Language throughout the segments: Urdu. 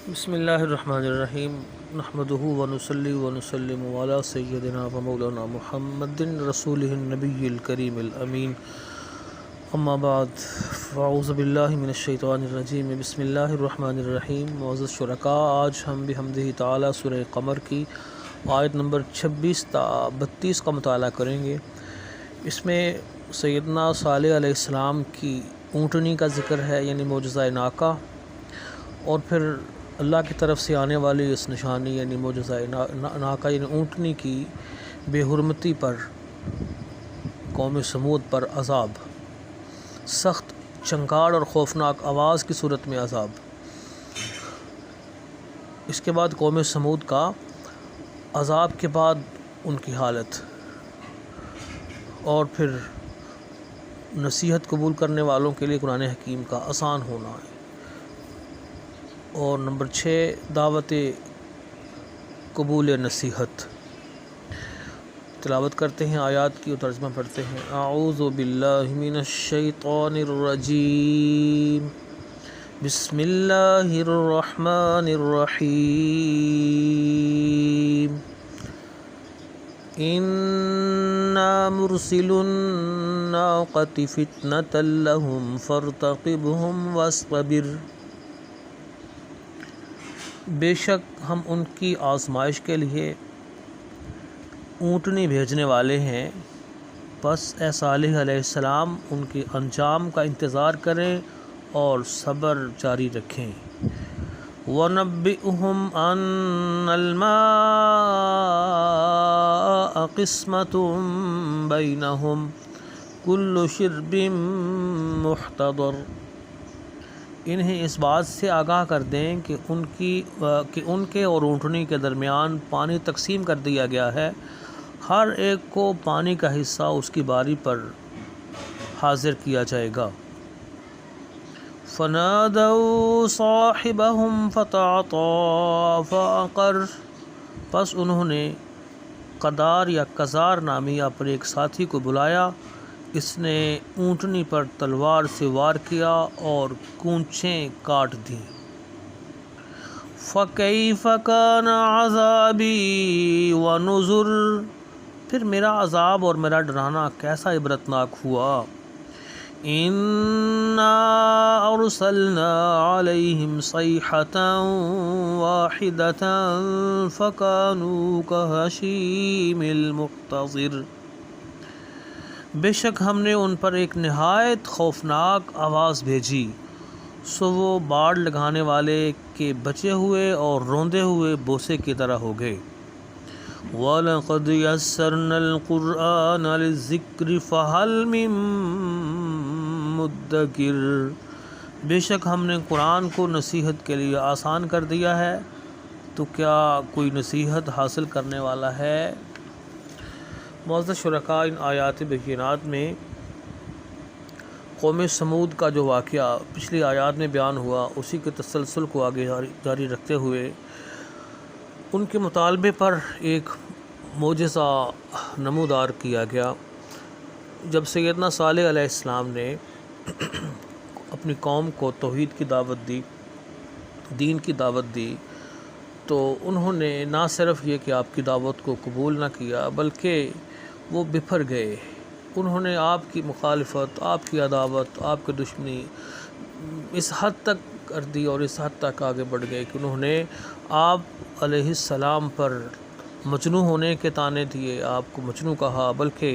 بسم اللہ الرحمن الرحیم نحمدہ ونصلی ونسلم علی سیدنا و مولانا محمد رسولہ النبی الکریم الامین اما بعد فاعوذ باللہ من الشیطان الرجیم بسم اللہ الرحمن الرحیم۔ معزز شرکاء، آج ہم بحمدہ تعالی سورہ قمر کی آیت نمبر 26 تا 32 کا مطالعہ کریں گے۔ اس میں سیدنا صالح علیہ السلام کی اونٹنی کا ذکر ہے، یعنی معجزہ ناقہ، اور پھر اللہ کی طرف سے آنے والی اس نشانی یعنی معجزہ ناقہ یعنی اونٹنی کی بے حرمتی پر قوم سمود پر عذاب، سخت چنگاڑ اور خوفناک آواز کی صورت میں عذاب۔ اس کے بعد قوم سمود کا عذاب کے بعد ان کی حالت، اور پھر نصیحت قبول کرنے والوں کے لیے قرآن حکیم کا آسان ہونا ہے۔ اور نمبر 6، دعوت قبول نصیحت۔ تلاوت کرتے ہیں آیات کی اور ترجمہ پڑھتے ہیں۔ اعوذ باللہ من الشیطان الرجیم، بسم اللہ الرحمن الرحیم۔ انا مرسل الناقۃ فتنۃ لہم فارتقبہم واصطبر۔ بے شک ہم ان کی آزمائش کے لیے اونٹنی بھیجنے والے ہیں، بس اے صالح علیہ السلام ان کے انجام کا انتظار کریں اور صبر جاری رکھیں۔ وَنَبِّئْهُمْ أَنَّ الْمَاءَ قِسْمَةٌ بَيْنَهُمْ كُلُّ شِرْبٍ مُحْتَضَرٌ۔ انہیں اس بات سے آگاہ کر دیں کہ ان کے اور اونٹنی کے درمیان پانی تقسیم کر دیا گیا ہے، ہر ایک کو پانی کا حصہ اس کی باری پر حاضر کیا جائے گا۔ فَنَادَوْا صَاحِبَهُمْ فَتَعَاطَىٰ فَعَقَرَ۔ پس انہوں نے قدار یا قزار نامی اپنے ایک ساتھی کو بلایا، اس نے اونٹنی پر تلوار سے وار کیا اور کونچیں کاٹ دیں۔ فَكَيْفَ كَانَ عَذَابِي وَنُذُرِ۔ پھر میرا عذاب اور میرا ڈرانا کیسا عبرتناک ہوا۔ اِنَّا أَرْسَلْنَا عَلَيْهِمْ صَيْحَةً وَاحِدَةً فَكَانُوا كَهَشِيمِ الْمُحْتَظِرِ۔ بے شک ہم نے ان پر ایک نہایت خوفناک آواز بھیجی، سو وہ باڑ لگانے والے کے بچے ہوئے اور روندے ہوئے بوسے کی طرح ہو گئے۔ وَلَقَدْ يَسَّرْنَا الْقُرْآنَ لِلذِّكْرِ فَهَلْ مِن مُدَّكِرٍ۔ بے شک ہم نے قرآن کو نصیحت کے لیے آسان کر دیا ہے، تو کیا کوئی نصیحت حاصل کرنے والا ہے؟ معزز شرکاء، ان آیات بینات میں قوم سمود کا جو واقعہ پچھلی آیات میں بیان ہوا، اسی کے تسلسل کو آگے جاری رکھتے ہوئے ان کے مطالبے پر ایک معجزہ نمودار کیا گیا۔ جب سیدنا صالح علیہ السلام نے اپنی قوم کو توحید کی دعوت دی، دین کی دعوت دی، تو انہوں نے نہ صرف یہ کہ آپ کی دعوت کو قبول نہ کیا، بلکہ وہ بپھر گئے۔ انہوں نے آپ کی مخالفت، آپ کی عداوت، آپ کی دشمنی اس حد تک کر دی اور اس حد تک آگے بڑھ گئے کہ انہوں نے آپ علیہ السلام پر مجنوں ہونے کے طعنے دیے، آپ کو مجنوں کہا، بلکہ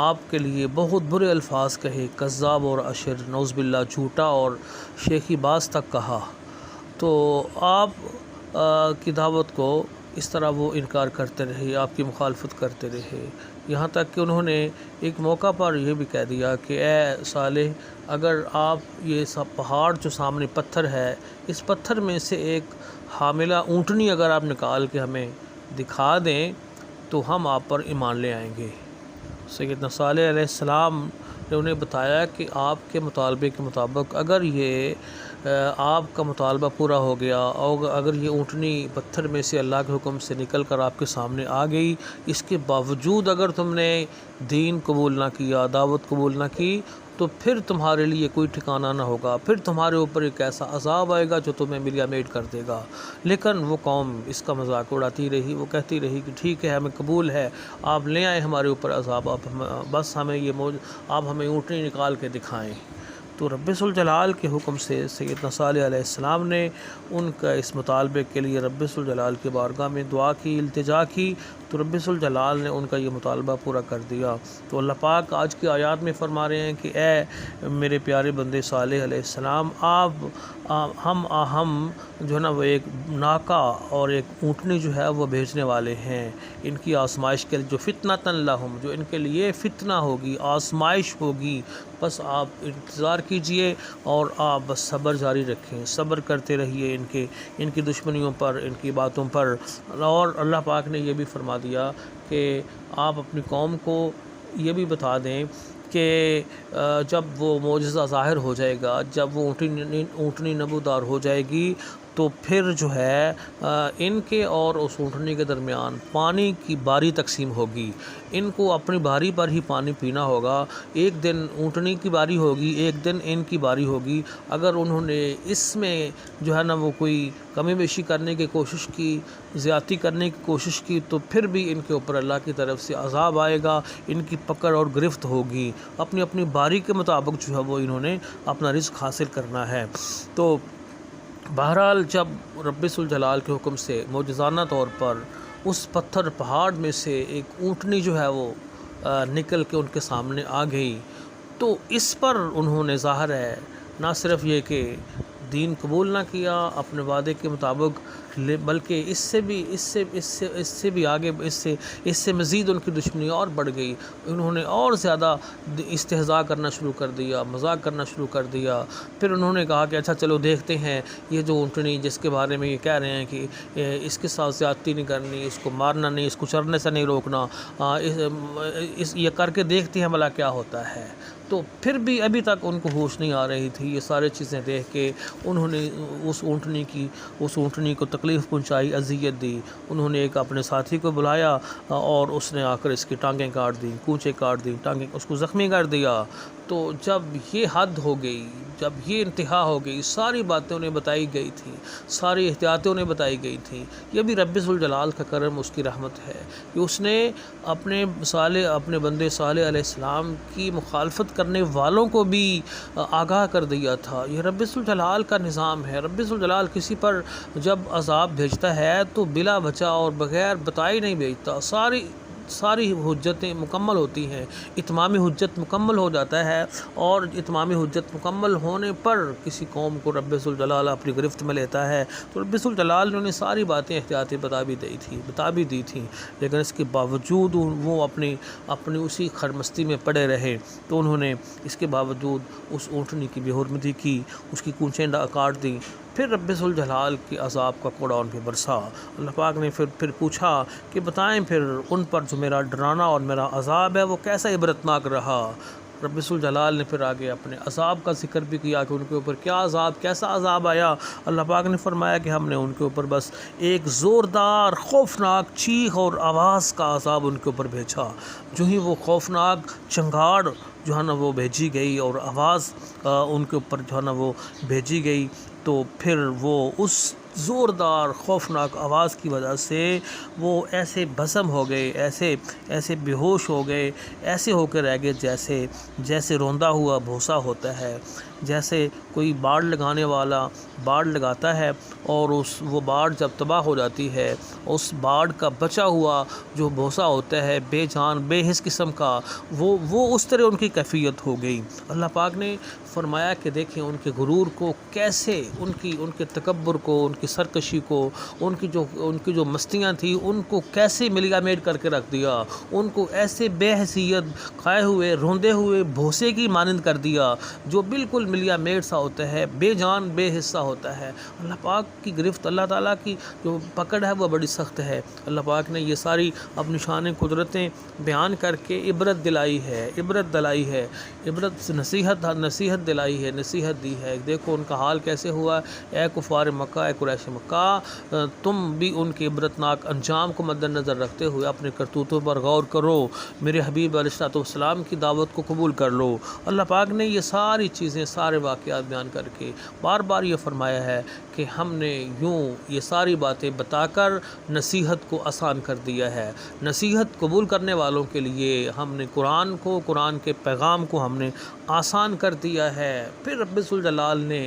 آپ کے لیے بہت برے الفاظ کہے، کذاب اور اشر، نعوذ باللہ جھوٹا اور شیخی باز تک کہا۔ تو آپ کی دعوت کو اس طرح وہ انکار کرتے رہے، آپ کی مخالفت کرتے رہے، یہاں تک کہ انہوں نے ایک موقع پر یہ بھی کہہ دیا کہ اے صالح، اگر آپ یہ سب پہاڑ جو سامنے پتھر ہے، اس پتھر میں سے ایک حاملہ اونٹنی اگر آپ نکال کے ہمیں دکھا دیں تو ہم آپ پر ایمان لے آئیں گے۔ سیدنا صالح علیہ السلام نے انہیں بتایا کہ آپ کے مطالبے کے مطابق اگر یہ آپ کا مطالبہ پورا ہو گیا اور اگر یہ اونٹنی پتھر میں سے اللہ کے حکم سے نکل کر آپ کے سامنے آ گئی، اس کے باوجود اگر تم نے دین قبول نہ کیا، دعوت قبول نہ کی تو پھر تمہارے لیے کوئی ٹھکانہ نہ ہوگا، پھر تمہارے اوپر ایک ایسا عذاب آئے گا جو تمہیں ملیا میٹ کر دے گا۔ لیکن وہ قوم اس کا مذاق اڑاتی رہی، وہ کہتی رہی کہ ٹھیک ہے، ہمیں قبول ہے، آپ لے آئیں ہمارے اوپر عذاب، بس ہمیں آپ ہمیں اونٹنی نکال کے دکھائیں۔ تو رب ذوالجلال کے حکم سے سیدنا صالح علیہ السلام نے ان کا اس مطالبے کے لیے رب ذوالجلال کی بارگاہ میں دعا کی، التجا کی، تو رب ذوالجلال نے ان کا یہ مطالبہ پورا کر دیا۔ تو اللہ پاک آج کی آیات میں فرما رہے ہیں کہ اے میرے پیارے بندے صالح علیہ السلام، ہم جو ہے نا وہ ایک ناکا اور ایک اونٹنی جو ہے وہ بھیجنے والے ہیں ان کی آزمائش کے لیے، جو فتنۃ لہم، جو ان کے لیے فتنہ ہوگی، آزمائش ہوگی۔ بس آپ انتظار کیجئے اور آپ بس صبر جاری رکھیں، صبر کرتے رہیے ان کی دشمنیوں پر، ان کی باتوں پر۔ اور اللہ پاک نے یہ بھی فرما دیا کہ آپ اپنی قوم کو یہ بھی بتا دیں کہ جب وہ معجزہ ظاہر ہو جائے گا، جب وہ اونٹنی نمودار ہو جائے گی، تو پھر جو ہے ان کے اور اس اونٹنی کے درمیان پانی کی باری تقسیم ہوگی۔ ان کو اپنی باری پر ہی پانی پینا ہوگا، ایک دن اونٹنی کی باری ہوگی، ایک دن ان کی باری ہوگی۔ اگر انہوں نے اس میں جو ہے نا وہ کوئی کمی بیشی کرنے کی کوشش کی، زیادتی کرنے کی کوشش کی، تو پھر بھی ان کے اوپر اللہ کی طرف سے عذاب آئے گا، ان کی پکڑ اور گرفت ہوگی۔ اپنی باری کے مطابق جو ہے وہ انہوں نے اپنا رزق حاصل کرنا ہے۔ تو بہرحال جب رب ذوالجلال کے حکم سے معجزانہ طور پر اس پتھر پہاڑ میں سے ایک اونٹنی جو ہے وہ نکل کے ان کے سامنے آ گئی، تو اس پر انہوں نے ظاہر ہے نہ صرف یہ کہ دین قبول نہ کیا اپنے وعدے کے مطابق، بلکہ اس سے بھی آگے، اس سے مزید ان کی دشمنی اور بڑھ گئی۔ انہوں نے اور زیادہ استہزاء کرنا شروع کر دیا، مذاق کرنا شروع کر دیا۔ پھر انہوں نے کہا کہ اچھا چلو دیکھتے ہیں یہ جو اونٹنی جس کے بارے میں یہ کہہ رہے ہیں کہ اس کے ساتھ زیادتی نہیں کرنی، اس کو مارنا نہیں، اس کو چرنے سے نہیں روکنا، یہ کر کے دیکھتے ہیں بھلا کیا ہوتا ہے۔ تو پھر بھی ابھی تک ان کو ہوش نہیں آ رہی تھی۔ یہ سارے چیزیں دیکھ کے انہوں نے اس اونٹنی کو تکلیف پہنچائی، اذیت دی۔ انہوں نے ایک اپنے ساتھی کو بلایا اور اس نے آ کر اس کی ٹانگیں کاٹ دیں، کونچیں کاٹ دیں، ٹانگیں اس کو زخمی کر دیا۔ تو جب یہ حد ہو گئی، جب یہ انتہا ہو گئی، ساری باتیں انہیں بتائی گئی تھیں، ساری احتیاطیں انہیں بتائی گئی تھیں۔ یہ بھی رب ذوالجلال کا کرم، اس کی رحمت ہے کہ اس نے اپنے بندے صالح علیہ السلام کی مخالفت کرنے والوں کو بھی آگاہ کر دیا تھا۔ یہ رب ذوالجلال کا نظام ہے۔ رب ذوالجلال کسی پر جب عذاب بھیجتا ہے تو بلا وجہ اور بغیر بتائے نہیں بھیجتا، ساری حجتیں مکمل ہوتی ہیں، اتمام حجت مکمل ہو جاتا ہے، اور اتمام حجت مکمل ہونے پر کسی قوم کو رب ذوالجلال اپنی گرفت میں لیتا ہے۔ تو رب ذوالجلال نے انہیں ساری باتیں احتیاطی بتا بھی دی تھیں، لیکن اس کے باوجود وہ اپنی اسی خرمستی میں پڑے رہے۔ تو انہوں نے اس کے باوجود اس اونٹنی کی بے حرمتی کی، اس کی کونچیں کاٹ دیں۔ پھر رب ذوالجلال کے عذاب کا کوڑا ان پہ برسا۔ اللہ پاک نے پھر پوچھا کہ بتائیں پھر ان پر جو میرا ڈرانا اور میرا عذاب ہے وہ کیسا عبرتناک رہا۔ رب ذوالجلال نے پھر آگے اپنے عذاب کا ذکر بھی کیا کہ ان کے اوپر کیسا عذاب آیا۔ اللہ پاک نے فرمایا کہ ہم نے ان کے اوپر بس ایک زوردار خوفناک چیخ اور آواز کا عذاب ان کے اوپر بھیجا۔ جو ہی وہ خوفناک چنگاڑ جو ہے نا وہ بھیجی گئی اور آواز ان کے اوپر جو ہے نا وہ بھیجی گئی، تو پھر وہ اس زوردار خوفناک آواز کی وجہ سے وہ ایسے بھسم ہو گئے، ایسے بے ہوش ہو گئے، ایسے ہو کے رہ گئے جیسے روندا ہوا بھوسا ہوتا ہے، جیسے کوئی باڑ لگانے والا باڑ لگاتا ہے اور وہ باڑ جب تباہ ہو جاتی ہے، اس باڑ کا بچا ہوا جو بھوسا ہوتا ہے بے جان بے حس قسم کا، وہ اس طرح ان کی کیفیت ہو گئی۔ اللہ پاک نے فرمایا کہ دیکھیں ان کے غرور کو کیسے، ان کے تکبر کو، ان کی سرکشی کو، ان کی جو مستیاں تھیں ان کو کیسے ملیا میٹ کر کے رکھ دیا، ان کو ایسے بے حیثیت کھائے ہوئے روندے ہوئے بھوسے کی مانند کر دیا جو بالکل ملیا میٹ سا ہوتا ہے، بے جان بے حصہ ہوتا ہے۔ اللہ پاک کی گرفت، اللہ تعالیٰ کی جو پکڑ ہے وہ بڑی سخت ہے۔ اللہ پاک نے یہ ساری اپنی شان قدرتیں بیان کر کے عبرت دلائی ہے، عبرت نصیحت یاد دلائی ہے، نصیحت دی ہے۔ دیکھو ان کا حال کیسے ہوا، اے کفار مکہ، اے قریش مکہ، تم بھی ان کے عبرتناک انجام کو مد نظر رکھتے ہوئے اپنے کرتوتوں پر غور کرو، میرے حبیب علیہ السلام کی دعوت کو قبول کر لو۔ اللہ پاک نے یہ ساری چیزیں، سارے واقعات بیان کر کے بار بار یہ فرمایا ہے کہ ہم نے یوں یہ ساری باتیں بتا کر نصیحت کو آسان کر دیا ہے۔ نصیحت قبول کرنے والوں کے لیے ہم نے قرآن کو، قرآن کے پیغام کو ہم نے آسان کر دیا ہے۔ پھر رب ذوالجلال نے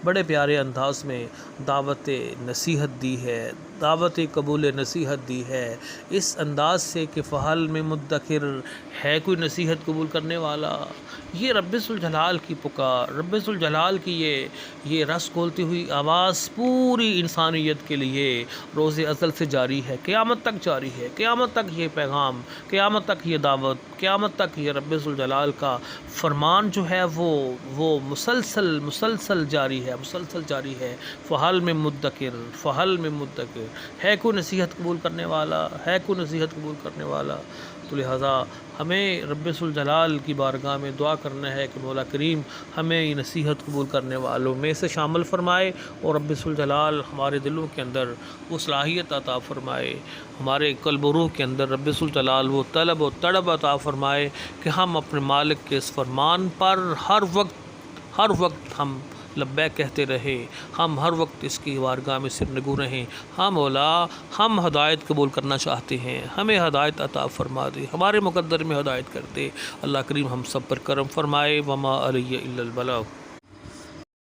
بڑے پیارے انداز میں دعوت نصیحت دی ہے، دعوت قبول نصیحت دی ہے، اس انداز سے کہ فہل میں مدکر ہے کوئی نصیحت قبول کرنے والا۔ یہ رب ذوالجلال کی پکار، رب ذوالجلال کی یہ رس کھولتی ہوئی آواز پوری انسانیت کے لیے روز ازل سے جاری ہے، قیامت تک جاری ہے، قیامت تک یہ پیغام، قیامت تک یہ دعوت، قیامت تک یہ رب ذوالجلال کا فرمان جو ہے وہ مسلسل جاری ہے، مسلسل جاری ہے۔ فہل میں مدکر، فہل میں مدکر، ہے کوئی نصیحت قبول کرنے والا، ہے کوئی نصیحت قبول کرنے والا۔ تو لہٰذا ہمیں رب ذوالجلال کی بارگاہ میں دعا کرنا ہے کہ مولا کریم ہمیں یہ نصیحت قبول کرنے والوں میں سے شامل فرمائے، اور رب ذوالجلال ہمارے دلوں کے اندر وہ صلاحیت عطا فرمائے، ہمارے قلب و روح کے اندر رب ذوالجلال وہ طلب و تڑب عطا فرمائے کہ ہم اپنے مالک کے اس فرمان پر ہر وقت ہم لبیک کہتے رہے، ہم ہر وقت اس کی بارگاہ میں سرنگوں رہیں۔ ہاں مولا، ہم ہدایت قبول کرنا چاہتے ہیں، ہمیں ہدایت عطا فرما دے، ہمارے مقدر میں ہدایت کر دے۔ اللہ کریم ہم سب پر کرم فرمائے۔ وما علیہ الا البلاغ۔